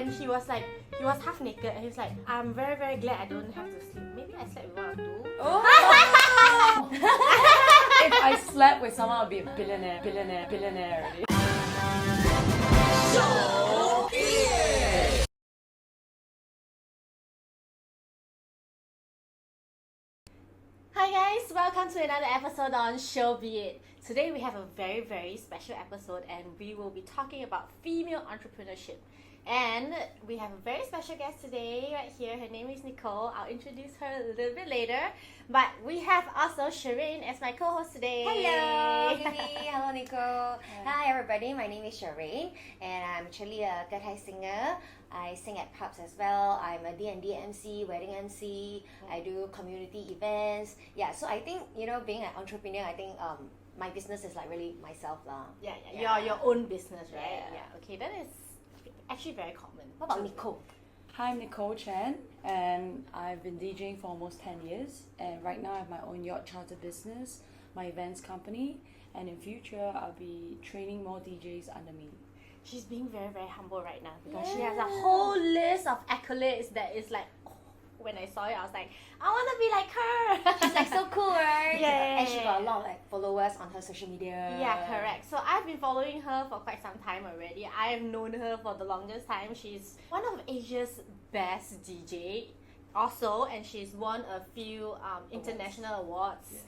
and he was half naked, and he was like, I'm very, very glad I don't have to sleep. Maybe I slept with one or two. Oh. If I slept with someone, I'd be a billionaire already. Hi guys, welcome to another episode on ShowBeIt. Today we have a very, very special episode, and we will be talking about female entrepreneurship. And we have a very special guest today right here. Her name is Nicole. I'll introduce her a little bit later. But we have also Sherraine as my co-host today. Hello, Kimiie. Hello, Nicole. Hi, everybody. My name is Sherraine, and I'm actually a歌台singer. I sing at pubs as well. I'm a D&D MC, wedding MC. I do community events. Yeah, so I think, being an entrepreneur, I think my business is like really myself. Yeah. Your own business, right? Yeah. Okay, that is actually very common. What about Nicole? Hi, I'm Nicole Chen, and I've been DJing for almost 10 years. And right now I have my own yacht charter business, my events company, and in future I'll be training more DJs under me. She's being very, very humble right now because she has a whole list of accolades that is like, when I saw it, I was like, I want to be like her. She's like so cool, right? Yeah. And she got a lot of like followers on her social media. Yeah, correct. So I've been following her for quite some time already. I've known her for the longest time. She's one of Asia's best DJ also, and she's won a few international awards.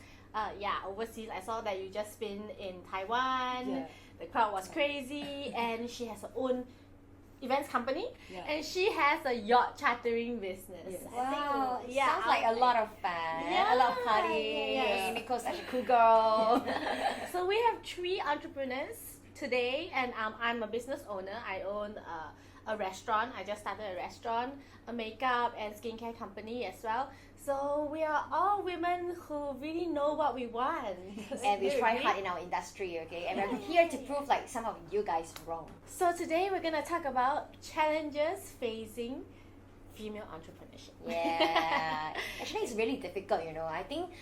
Overseas. I saw that you just been in Taiwan. Yeah. The crowd was crazy, and she has her own events company, and she has a yacht chartering business. Yes. Wow, sounds like a lot of fun. Yeah. A lot of partying. Yeah. Nicole's such a cool girl. So we have 3 entrepreneurs today, and I'm a business owner. I own a restaurant. I just started a restaurant, a makeup and skincare company as well. So we are all women who really know what we want. And we try hard in our industry, okay? And we're here to prove like some of you guys wrong. So today we're gonna talk about challenges facing female entrepreneurship. Yeah. Actually, it's really difficult, I think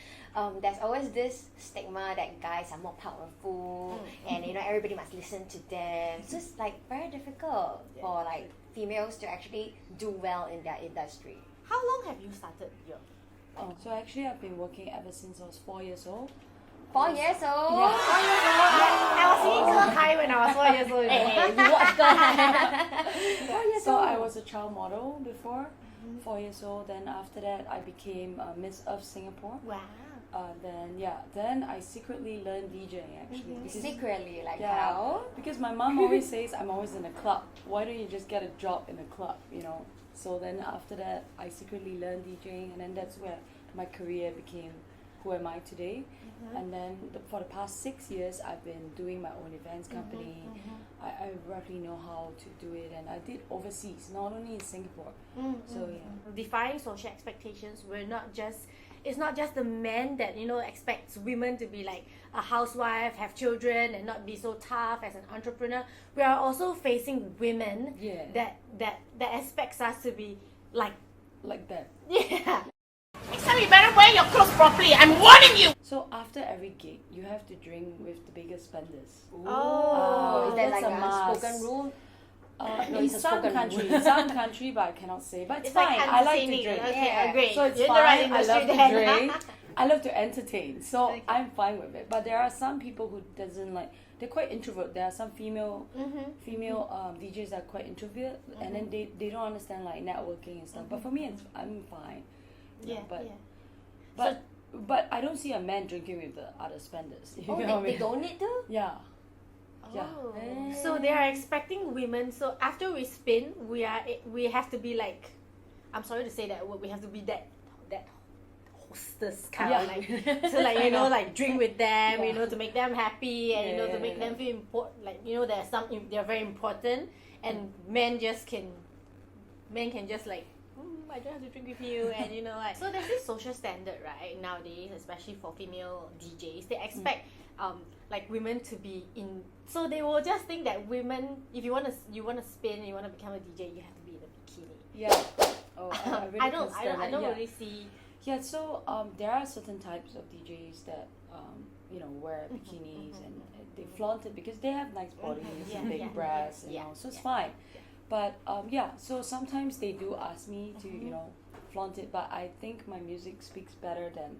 there's always this stigma that guys are more powerful and, everybody must listen to them. So it's like very difficult for like females to actually do well in their industry. How long have you started your? So actually I've been working ever since I was 4 years old. 4 years old? Yeah. 4 years old. I was seeing歌台when I was 4 years old. You watched歌台. 4 years So old. I was a child model before, 4 years old. Then after that I became Miss of Singapore. Wow. Then I secretly learned DJing actually. Because, Secretly, like how? Because my mom always says I'm always in a club. Why don't you just get a job in a club, So then after that, I secretly learned DJing, and then that's where my career became who am I today. And then for the past 6 years, I've been doing my own events company. I roughly know how to do it, and I did overseas, not only in Singapore. So yeah. Defying social expectations, it's not just the men that expects women to be like a housewife, have children, and not be so tough as an entrepreneur. We are also facing women that expects us to be like that. Yeah. Next time you better wear your clothes properly. I'm warning you. So after every gig, you have to drink with the biggest spenders. Oh, Is that that's like a a must. spoken rule? In it's a some spoken countries, rule. but I cannot say. But it's like fine. I like to condescending. drink. Okay, Yeah. great. So it's You're in fine. the right I industry love to then. drink. I love to entertain. So Okay. I'm fine with it. But there are some people who doesn't like. They're quite introvert. There are some female DJs that are quite introvert, and then they don't understand like networking and stuff. But for me, I'm fine. But I don't see a man drinking with the other spenders. You know what I They mean? don't need to? Yeah. Yeah. Oh. So they are expecting women. So after we spin, we have to be like, I'm sorry to say that we have to be that hostess kind of like, so like like drink with them, to make them happy, and to make them feel important. Like they're very important, and men can just like, I don't have to drink with you, and like, so there's this social standard right nowadays, especially for female DJs. They expect like women to be in, so they will just think that women, if you want to spin, you want to become a DJ, you have to be in a bikini. Yeah. Oh, I really I can't stand don't that. really see. Yeah, so there are certain types of DJs that wear bikinis and they flaunt it because they have nice bodies and big breasts, so it's fine. But yeah, so sometimes they do ask me to, you know, flaunt it, but I think my music speaks better than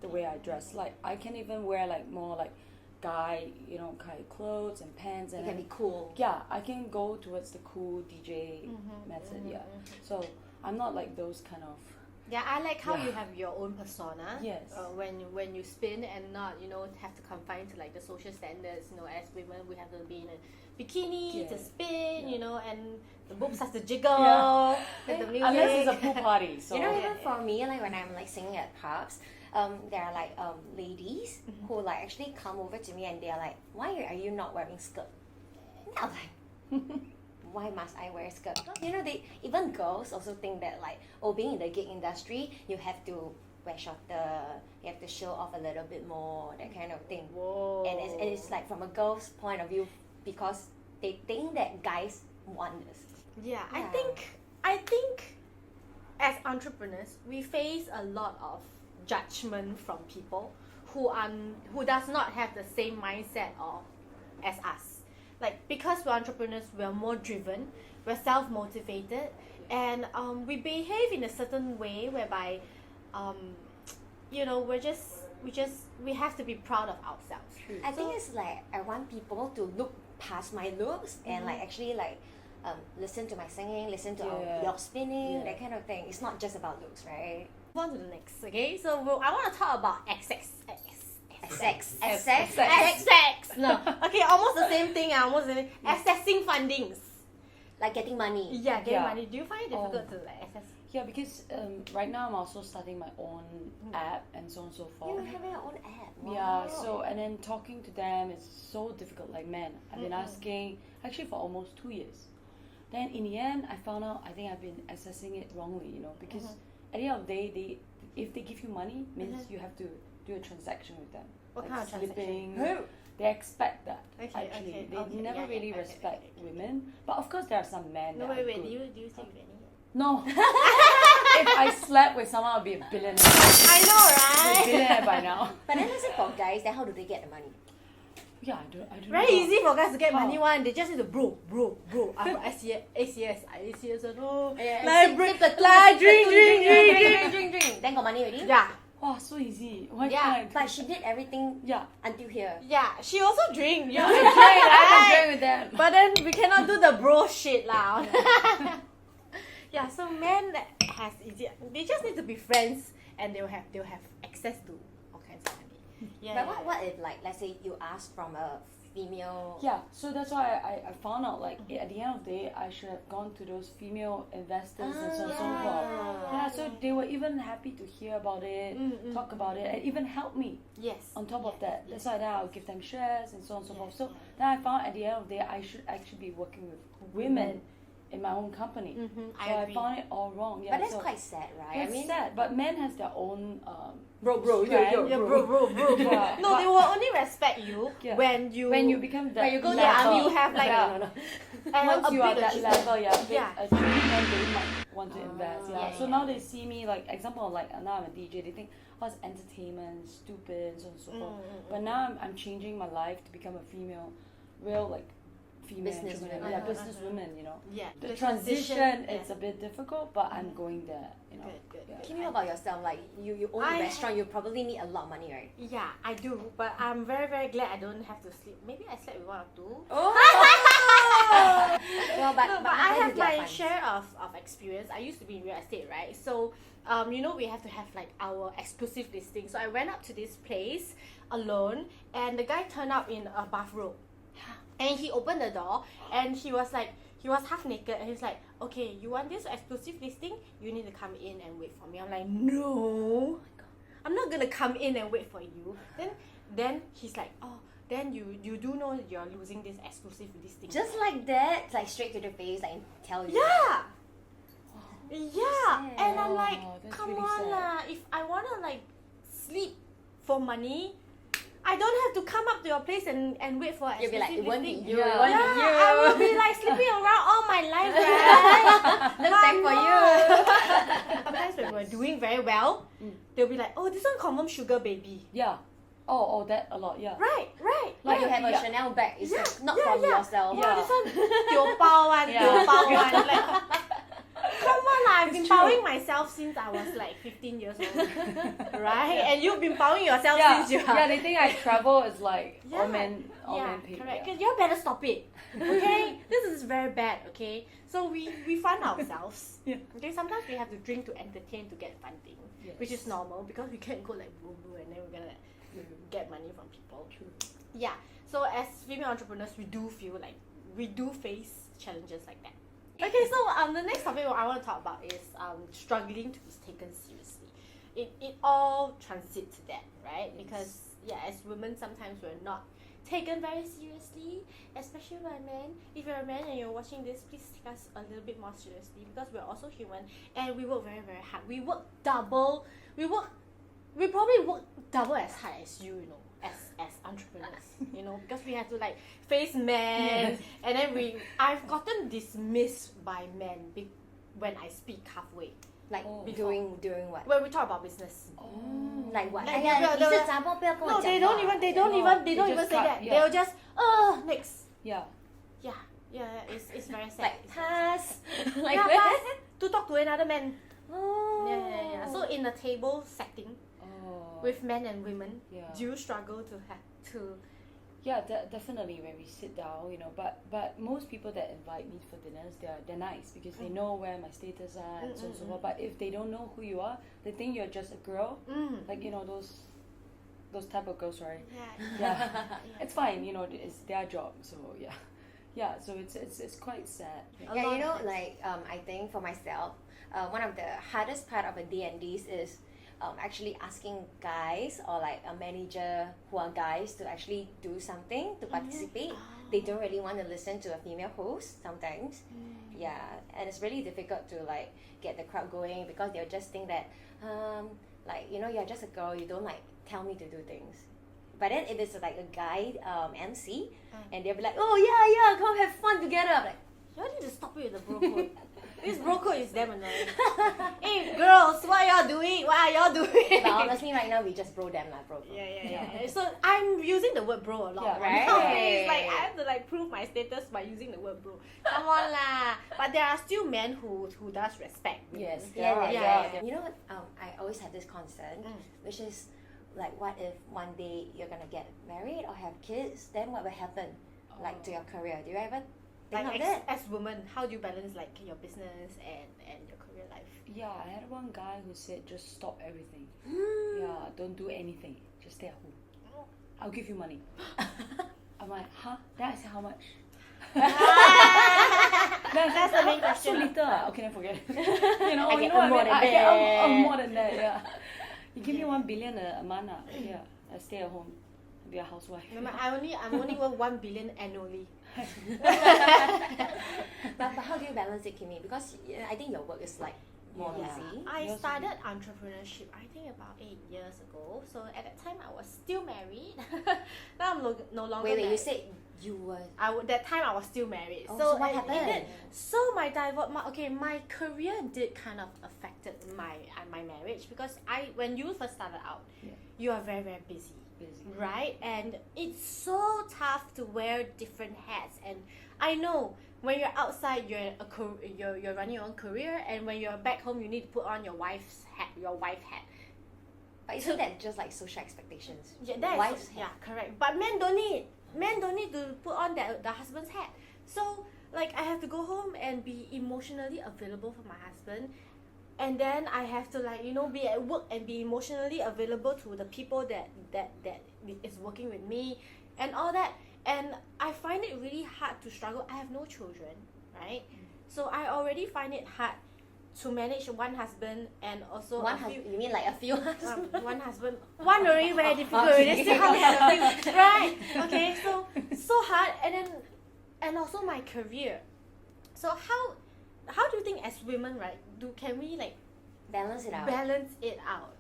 the way I dress. Like I can even wear like more like guy, you know, kind of clothes and pants, and You can then- be cool. yeah, I can go towards the cool DJ method. Yeah, so I'm not like those kind of. Yeah, I like how Yeah. you have your own persona. Yes. When you spin and not, you know, have to confine to like the social standards. You know, as women we have to be in a bikini to Yes. spin. Yeah. You know, and the boobs have to jiggle Yeah. with the music. Unless it's a pool party, so You know, Yeah, even yeah. for me, like when I'm like singing at pubs, there are like ladies who like actually come over to me and they're like, "Why are you not wearing skirt?" And I'm like, "Why must I wear skirt?" You know, they even girls also think that like, oh, being in the gig industry, you have to wear shorter, you have to show off a little bit more, that kind of thing. Whoa. And it's like from a girl's point of view because they think that guys want this. Yeah, Yeah. I think as entrepreneurs we face a lot of judgment from people who does not have the same mindset as us. Like because we're entrepreneurs, we're more driven, we're self-motivated, and we behave in a certain way whereby you know, we have to be proud of ourselves. I think it's like I want people to look past my looks and like actually like listen to my singing, listen to Yeah. your spinning, Yeah. that kind of thing. It's not just about looks, right? Move on to the next, okay? So I want to talk about sex. Sex. No, okay, almost the same thing. Almost the same. Accessing fundings. Like getting money. Yeah, getting Yeah. money. Do you find it difficult to like access? yeah, because right now I'm also starting my own app and so on and so forth. You're having your own app. Wow. Yeah, so and then talking to them is so difficult. Like, man, I've been asking actually for almost 2 years. Then in the end, I found out I think I've been assessing it wrongly, you know, because at the end of the day, if they give you money, means you have to do a transaction with them. What like kind of transaction? slipping. They expect that. Okay, actually, okay, they okay, never yeah, yeah, really okay, respect okay. women. But of course, there are some men. No, that wait. are Do good. you think any? No. If I slept with someone, I'll be a billionaire. I know, I'll be a right? billionaire by now. But then let's say for guys, then how do they get the money? Yeah, I don't Very know. easy for guys to get How? money one. They just need to bro. I'm from ACS, and oh, Yeah, like sip, bring, sip the like drink. drink. Then got money already? Yeah, Wow, so easy. Why Yeah, can't I do But she did everything Yeah. until here. yeah. She also drink. You I know, can drink, I can right? drink with them. But then we cannot do the bro shit lah. Yeah, so men that has easy. They just need to be friends, and they'll have access to all kinds of money. Yeah. But what if like let's say you ask from a female? Yeah, so that's why I found out like at the end of the day I should have gone to those female investors and so on and so forth. Yeah, so they were even happy to hear about it, talk about it, and even help me. Yes. On top of that, that's why then I'll give them shares and so on and so forth. So yeah. then I found at the end of the day I should actually be working with women in my own company. I So I agree. found it all wrong. Yeah, But that's so quite sad, right? it's sad. But men has their own Bro, strength. Yeah, bro. Yeah. No, they will only respect you Yeah. when you become that When you go to the level. army, you have like Yeah. Once you are that level, then they might want to invest. Yeah. yeah, So yeah. now they see me like example like now I'm a DJ. They think oh it's entertainment, stupid, so on and so forth. But now I'm changing my life to become a female, real like female Businesswoman. entrepreneur. Yeah, businesswoman. You know. yeah. The transition yeah. it's a bit difficult, but I'm going there. You know. Good. Yeah. Kimiie, how about yourself? Like you own I- a restaurant, you probably need a lot of money, right? Yeah, I do, but I'm very, very glad I don't have to sleep. Maybe I slept with one or two. Oh. Well, but No, but how I do you have get my funds? share of experience. I used to be in real estate, right? So, you know, we have to have like our exclusive listing. So I went up to this place alone, and the guy turned up in a bathrobe, and he opened the door, and he was half naked, and he's like, okay, you want this exclusive listing? You need to come in and wait for me. I'm like, no, I'm not gonna come in and wait for you. Then he's like, oh, then you do know you're losing this exclusive listing. Just like that, like straight to the face, like tell you. Yeah. Yeah. And I'm like, Oh, that's come really on sad. lah. If I wanna like sleep for money, I don't have to come up to your place and wait for an You'll be like, exclusive it won't be listing. you, Yeah. it won't Yeah, be you. I will be like sleeping around all my life, right? No time for you. Sometimes when we're doing very well, they'll be like, oh, this one confirm sugar baby. Yeah. Oh, that a lot, yeah. Right. Like you have a yeah. Chanel bag, it's Yeah, not yeah, from yeah. yourself. Yeah, this one, 丢包 one, Yeah. 丢包 one. Like, come on, I've been It's true. bowing myself since I was like 15 years old. Right? And you've been bowing yourself Yeah, since you are. yeah, they think I travel is like Yeah. all men pay. Correct. Yeah. You better stop it. Okay? This is very bad, okay? So we fund ourselves. Yeah. Okay, sometimes we have to drink to entertain to get funding. Yes. Which is normal because we can't go like boo boo and then we're gonna get money from people. True. Yeah. So as female entrepreneurs, we do feel like we do face challenges like that. Okay, so the next topic I want to talk about is struggling to be taken seriously. It all transits to that, right? Yes. Because as women sometimes we're not taken very seriously, especially by men. If you're a man and you're watching this, please take us a little bit more seriously because we're also human and we work very, very hard. We work double. We probably work double as hard as you know, as entrepreneurs, you know, because we have to like face men, Yes. and then I've gotten dismissed by men when I speak halfway. Like Oh. doing what? When we talk about business. Like what? Like, 哎呀，你是 the- 杂包，不要跟我 No, 讲 they 话。 don't even They say just cut, that. yeah. They'll just next. Yeah. Yeah, it's very sad. Like It's very sad. pass. Like Yeah, that. pass to talk to another man. Oh. Yeah. So in a table setting Oh. with men and women, Yeah. do you struggle to have to? Yeah, definitely when we sit down, you know. But most people that invite me for dinners, they're nice because they know where my status are and so on and so forth. But if they don't know who you are, they think you're just a girl, like you know those type of girls, right? Yeah. Yeah, it's fine, you know. It's their job, so yeah. So it's quite sad. A Yeah, lot you know, of like I think for myself, one of the hardest part of a D&Ds is actually asking guys or like a manager who are guys to actually do something to participate. They don't really want to listen to a female host sometimes. Yeah, and it's really difficult to like get the crowd going because they'll just think that like you know, you're just a girl, you don't like tell me to do things. But then if it's like a guy MC and they'll be like, oh yeah, come have fun together. I'm like, You need to stop it with the bro code. This bro code is damn annoying. Hey girls, what are y'all doing? but honestly, right now we just bro them lah, bro. Yeah. So I'm using the word bro a lot. Yeah. Right? Right. It's like I have to like prove my status by using the word bro. Come on lah. But there are still men who does respect women. Yes. Yeah. You know what? I always have this concern, which is like, what if one day you're gonna get married or have kids? Then what will happen, like to your career? Do you ever think Like of that? as women, how do you balance like your business and your career life? Yeah, I had one guy who said just stop everything. Yeah, don't do anything. Just stay at home. I'll give you money. I'm like, huh? Then I said, how much? That's the main So question. little. Okay, then forget it. You know, I you get know what more I mean? than I get that. more than that, yeah. You give me 1 billion a month, yeah. I stay at home, be a housewife. Remember, I'm only worth 1 billion annually. But how do you balance it, Kimiie? Because I think your work is like more Yeah. busy. I Yours started entrepreneurship I think about 8 years ago. So at that time I was still married. Now I'm no longer Wait, married. you said you were. That time I was still married. Oh, so so what it happened? did. So my my career did kind of affected my marriage because when you first started out, Yeah. you are very, very busy. Busy. Right? And it's so tough to wear different hats. And I know when you're outside, you're running your own career, and when you're back home, you need to put on your wife's hat, your wife hat. But isn't that just like social expectations? Yeah, that Wife's is hat. yeah, correct. But men don't need to put on the husband's hat. So like I have to go home and be emotionally available for my husband. And then I have to like, you know, be at work and be emotionally available to the people that is working with me and all that. And I find it really hard to struggle. I have no children, right? So I already find it hard to manage one husband and also You mean like a few? one husband. One already very difficult. Okay. Already still have a few, right? Okay, so hard, and also my career. So how do you think as women, right? Can we like Balance it out. balance it out?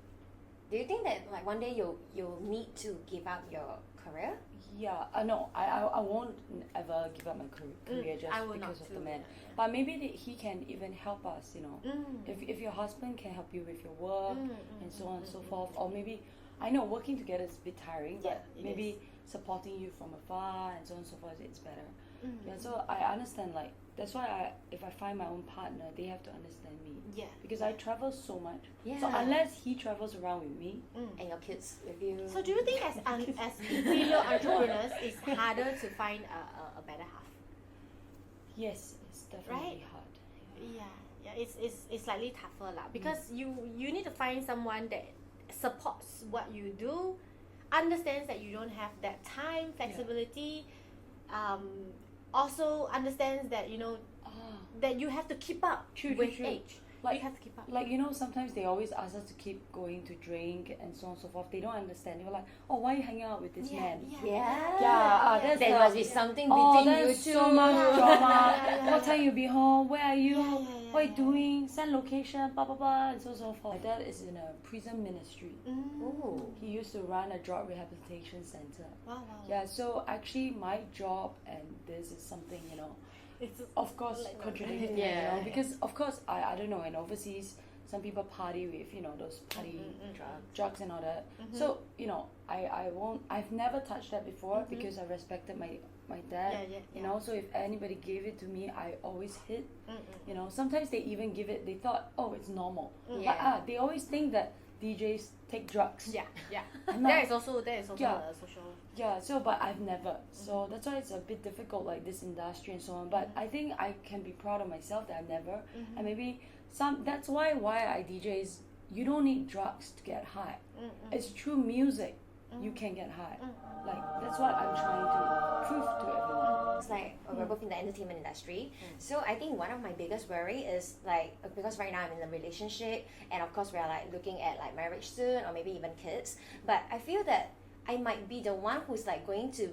Do you think that like one day you'll need to give up your career? Yeah, no, I won't ever give up my career just I will not because of the too, man. yeah. But maybe he can even help us, you know. If your husband can help you with your work and so on and so forth, or maybe I know working together is a bit tiring, Yeah, but it maybe supporting you from afar and so on and so forth, it's better. Mm-hmm. Yeah, so I understand, like, that's why if I find my own partner, they have to understand me. Yeah. Because I travel so much. Yeah. So unless he travels around with me, And your kids with you. So do you think as female entrepreneurs, it's harder to find a better half? yes, it's definitely Right? hard. Yeah, it's slightly tougher lah, because you need to find someone that supports what you do, understands that you don't have that time, flexibility, also understands that that you have to keep up True, with true. age. Like- you have to keep up. Like, sometimes they always ask us to keep going to drink and so on and so forth. They don't understand. They're like, oh, why are you hanging out with this man? Yeah. That's There the- must be something Oh, between you there's two. so much drama. Yeah. What time you be home? Where are you? Yeah. What are you doing? Send location, blah blah blah, and so on and so forth. My dad is in a prison ministry. Ooh. He used to run a drug rehabilitation center. Wow. Yeah, so actually my job and this is something, It's of course Like, contradicting, Yeah. because of course I don't know, in overseas some people party with, those party drugs and all that. So, I've never touched that before because I respected my dad. Yeah. So if anybody gave it to me, I always hid. Sometimes they even give it, they thought, oh, it's normal. Yeah. But they always think that DJs take drugs. Yeah. I'm not- That is also Yeah. a social. Yeah, so but I've never. So that's why it's a bit difficult, like this industry and so on. But I think I can be proud of myself that I've never. And maybe that's why I DJ is you don't need drugs to get high. It's through music you can get high. Like that's what I'm trying to prove to everyone. It's like we're both in the entertainment industry. So I think one of my biggest worry is like because right now I'm in a relationship and of course we are like looking at like marriage soon or maybe even kids. But I feel that I might be the one who's like going to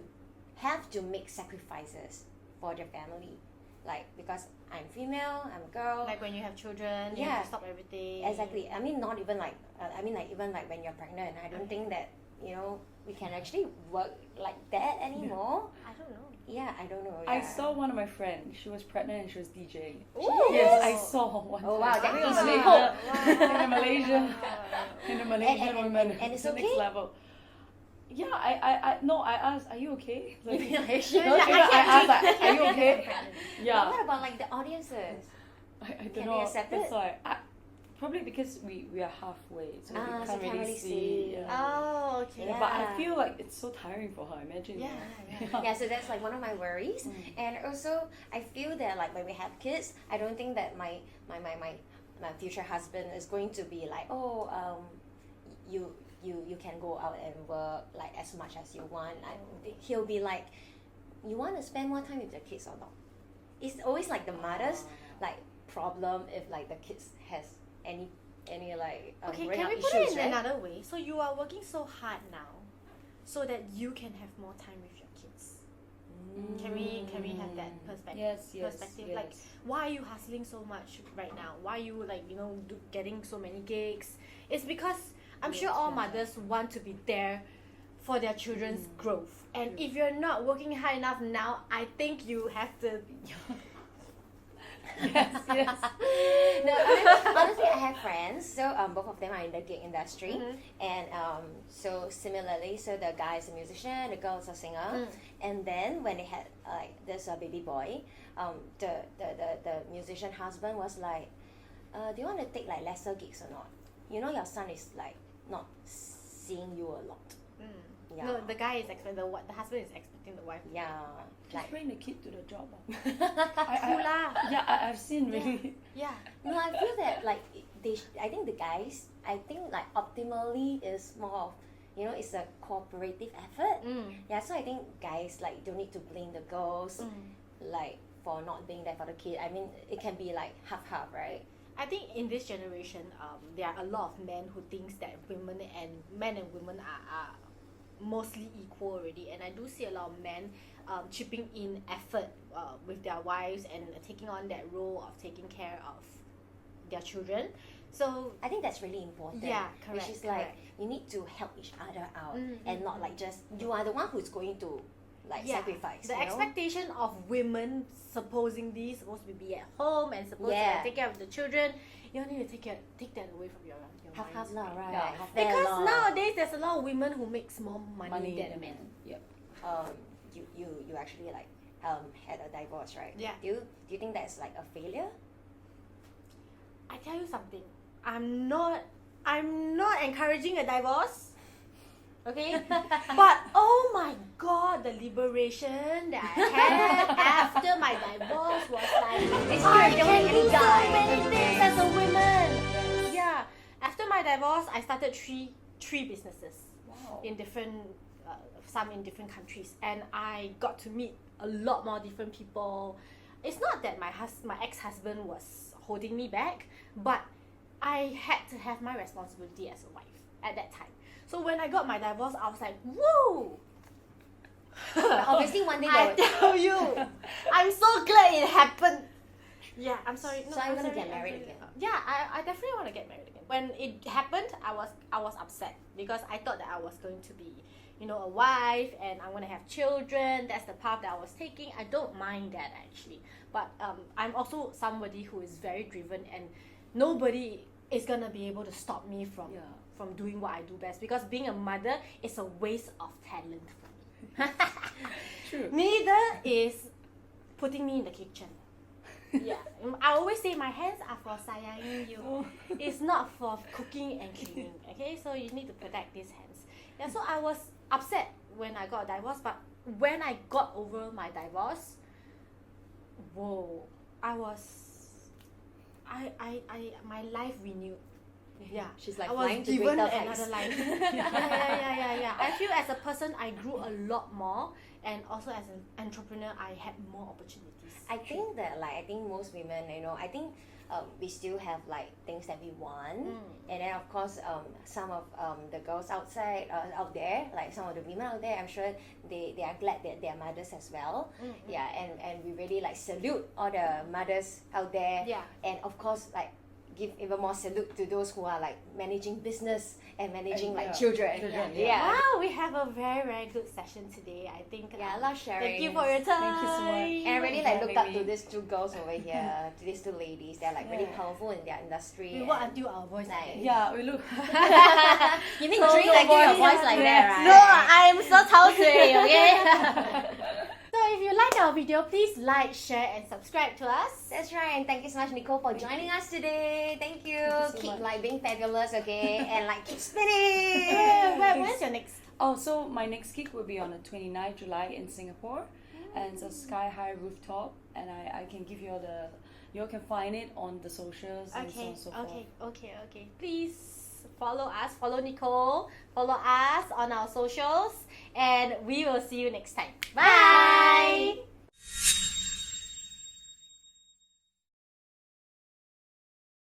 have to make sacrifices for the family. Like because I'm female, I'm a girl. Like when you have children, you Yeah. have to stop everything. Exactly. I mean, not even like. Even like when you're pregnant. I don't think that we can actually work like that anymore. I don't know. Yeah, I don't know. I yeah. saw one of my friends. She was pregnant and she was DJing. Ooh. Yes, I saw one. Oh, time. wow, I that think it gives was me Malaysia. In the Malaysian And- women. and it's the next okay? level. Yeah, I asked, are you okay? Like, Yeah, I asked, like, are you okay? But Yeah. what about like the audiences? I don't Can know. they accept That's it? why. Probably because we are halfway, so we Ah, can't so really, can't really see. see. Yeah. Oh, okay. Yeah, but I Yeah. feel like it's so tiring for her. Imagine. Yeah. Yeah, so that's like one of my worries. And also I feel that like when we have kids, I don't think that my future husband is going to be like, you can go out and work like as much as you want. He'll be like, you want to spend more time with the kids or not? It's always like the mother's like problem if like the kids has any like Okay, brain can we out put issues, it in right? another way? So you are working so hard now, so that you can have more time with your kids. Can we have that perspective? Yes. Like, why are you hustling so much right now? Why are you like getting so many gigs? It's because I'm sure all mothers want to be there for their children's growth. And if you're not working hard enough now, I think you have to. yes. No, honestly, I have friends. So both of them are in the gig industry, and so similarly, so the guy is a musician, the girl is a singer, and then when they had like this baby boy, the musician husband was like, do you want to take like lesser gigs or not? Your son is like not seeing you a lot. Yeah. No, the guy is expecting the husband is expecting the wife. Yeah. Just bring the kid to the job. Cool lah. I've seen really. Yeah. No, I feel that like I think the guys, like optimally is more of, it's a cooperative effort. Yeah, so I think guys like don't need to blame the girls like for not being there for the kid. I mean, it can be like half, right? I think in this generation, there are a lot of men who thinks that men and women are mostly equal already, and I do see a lot of men chipping in effort with their wives and taking on that role of taking care of their children. So I think that's really important. Yeah, correct, Which is like correct. you need to help each other out and not like just you are the one who's going to like sacrifice. The you know? expectation of women supposedly supposed to be at home and supposed to Yeah. like, take care of the children. You need to take that away from your Half minds. lah, right? Yeah. Half there Because lah. nowadays there's a lot of women who makes more money than men. Yep. You actually like had a divorce, right? Yeah. Do you think that's like a failure? I tell you something. I'm not encouraging a divorce. Okay? But oh my god, the liberation that I had after my divorce was like It's I good, don't can let do it so die. many things as a woman. Yeah. After my divorce, I started three businesses Wow. in different some in different countries, and I got to meet a lot more different people. It's not that my ex-husband was holding me back, but I had to have my responsibility as a wife at that time. So when I got my divorce, I was like, whoa! But obviously, one day I tell you, I'm so glad it happened. Yeah, I'm sorry. So are you I'm gonna sorry, get married I'm sorry. again? Yeah, I definitely want to get married again. When it happened, I was upset because I thought that I was going to be, a wife and I'm gonna have children. That's the path that I was taking. I don't mind that actually, but I'm also somebody who is very driven, and nobody is gonna be able to stop me from Yeah. from doing what I do best, because being a mother is a waste of talent for me. True. Neither is putting me in the kitchen. Yeah, I always say my hands are for sayang you. It's not for cooking and cleaning. Okay, so you need to protect these hands. Yeah, so I was upset when I got a divorce, but when I got over my divorce, whoa, my life renewed. Yeah, She's like I was flying to given greater another heights. life. Yeah. I feel as a person I grew a lot more, and also as an entrepreneur I had more opportunities. I think that I think most women, I think we still have like things that we want, and then of course some of the girls out there, like some of the women out there, I'm sure they are glad that they're mothers as well. Yeah, and we really like salute all the mothers out there. Yeah. And of course like give even more salute to those who are like managing business and managing like yeah. children. Children, Yeah. Wow, we have a very, very good session today. I think. Yeah, I love sharing. Thank you for your time. Thank you so much. And I really like looked having up to me. these two girls over here, to these two ladies. They're like really powerful in their industry. We and- work until our voice like Nice. that. Yeah, we look. You mean So drink no like your voice. voice like that, right? No, I'm so talented, okay? So if you like our video, please like, share, and subscribe to us. That's right, and thank you so much, Nicole, for joining us today. Thank you. so Keep much. like being fabulous, okay? And like keep spinning. When's your next? Oh, so my next gig will be on the 29th July in Singapore, and it's a sky high rooftop, and I can give you all you all can find it on the socials and so on and so forth. Okay. Please follow us, follow Nicole, follow us on our socials, and we will see you next time. Bye.